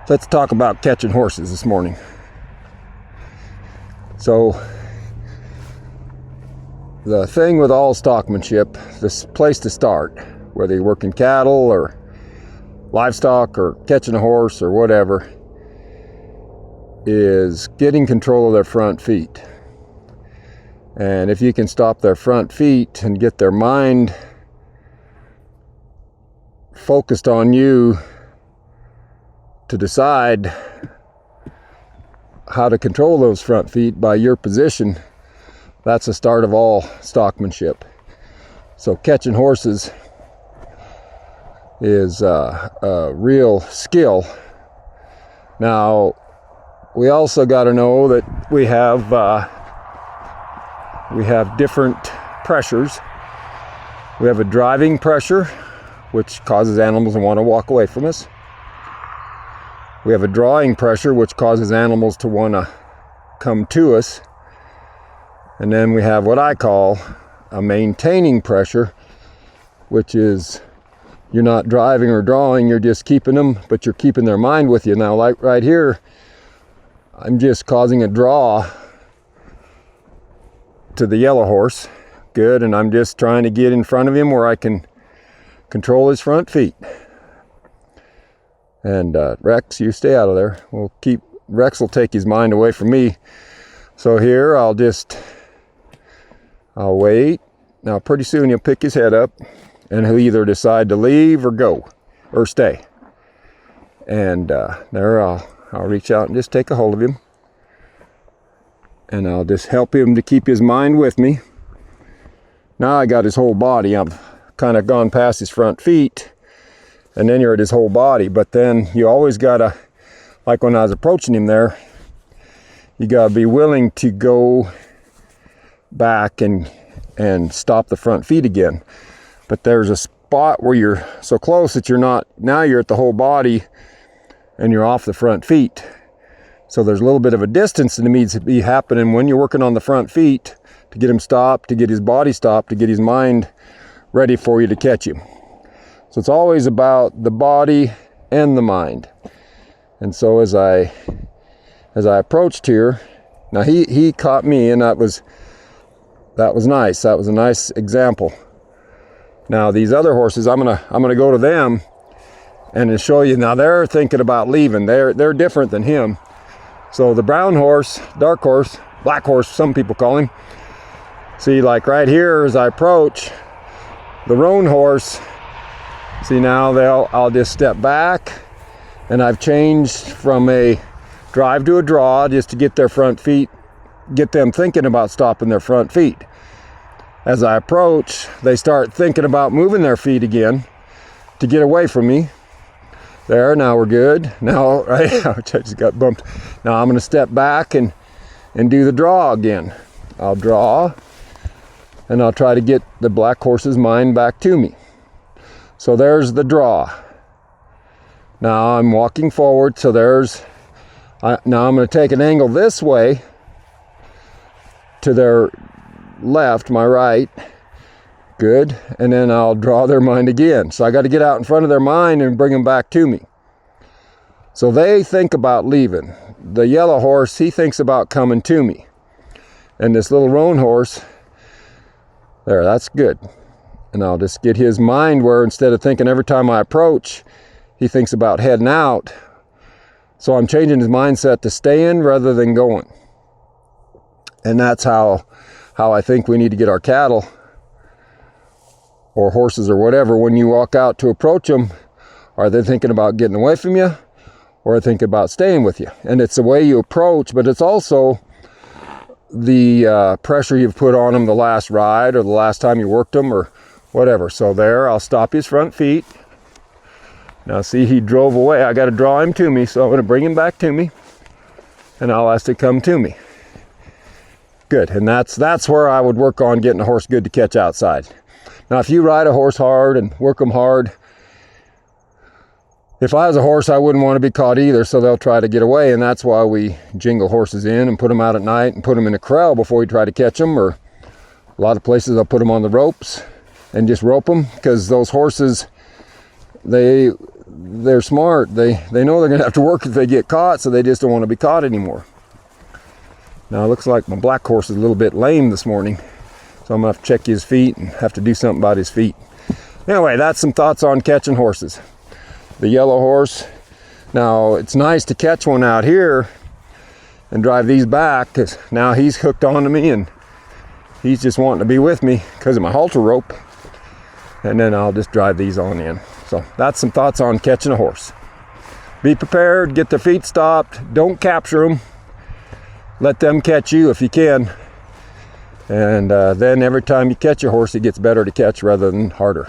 Let's talk about catching horses this morning. So, the thing with all stockmanship, this place to start, whether you're working cattle or livestock or catching a horse or whatever, is getting control of their front feet. And if you can stop their front feet and get their mind focused on you to decide how to control those front feet by your position, that's the start of all stockmanship. So catching horses is a real skill. Now, we also got to know that we have different pressures. We have a driving pressure, which causes animals to want to walk away from us. We have a drawing pressure, which causes animals to want to come to us. And then we have what I call a maintaining pressure, which is you're not driving or drawing, you're just keeping them, but you're keeping their mind with you. Now, like right here, I'm just causing a draw to the yellow horse. Good, and I'm just trying to get in front of him where I can control his front feet. And Rex, you stay out of there. Rex will take his mind away from me. So here, I'll wait. Now pretty soon he'll pick his head up and he'll either decide to leave or go, or stay. And there I'll reach out and just take a hold of him. And I'll just help him to keep his mind with me. Now I got his whole body. I've kind of gone past his front feet. And then you're at his whole body. But then you always gotta, like when I was approaching him there, you gotta be willing to go back and stop the front feet again. But there's a spot where you're so close that you're not, now you're at the whole body and you're off the front feet. So there's a little bit of a distance that needs to be happening when you're working on the front feet to get him stopped, to get his body stopped, to get his mind ready for you to catch him. So it's always about the body and the mind. And so as I approached here, now he caught me, and that was nice. That was a nice example. Now these other horses, I'm gonna go to them and to show you. Now they're thinking about leaving. They're different than him. So the brown horse, dark horse, black horse, some people call him. See, like right here as I approach, the roan horse, see now I'll just step back, and I've changed from a drive to a draw just to get their front feet, get them thinking about stopping their front feet. As I approach, they start thinking about moving their feet again to get away from me. There, now we're good. Now, right, I just got bumped. Now I'm gonna step back and do the draw again. I'll draw, and I'll try to get the black horse's mind back to me. So there's the draw. Now I'm walking forward, so now I'm going to take an angle this way to their left, my right. Good. And then I'll draw their mind again. So I got to get out in front of their mind and bring them back to me. So they think about leaving. The yellow horse, he thinks about coming to me. And this little roan horse, there, that's good. And I'll just get his mind where instead of thinking every time I approach, he thinks about heading out. So I'm changing his mindset to staying rather than going. And that's how I think we need to get our cattle or horses or whatever. When you walk out to approach them, are they thinking about getting away from you, or are they thinking about staying with you? And it's the way you approach, but it's also the pressure you've put on them the last ride or the last time you worked them or whatever. So there, I'll stop his front feet. Now see, he drove away. I got to draw him to me, so I'm going to bring him back to me, and I'll ask to come to me. Good, and that's where I would work on getting a horse good to catch outside. Now, if you ride a horse hard and work them hard, if I was a horse, I wouldn't want to be caught either, so they'll try to get away, and that's why we jingle horses in and put them out at night and put them in a corral before we try to catch them, or a lot of places I'll put them on the ropes and just rope them, because those horses, they they're smart. They know they're gonna have to work if they get caught, so they just don't want to be caught anymore. Now it looks like my black horse is a little bit lame this morning, so I'm gonna have to check his feet and have to do something about his feet. Anyway, that's some thoughts on catching horses. The yellow horse. Now it's nice to catch one out here and drive these back, because now he's hooked onto me and he's just wanting to be with me because of my halter rope. And then I'll just drive these on in. So that's some thoughts on catching a horse. Be prepared, get their feet stopped, don't capture them. Let them catch you if you can. And then every time you catch a horse, it gets better to catch rather than harder.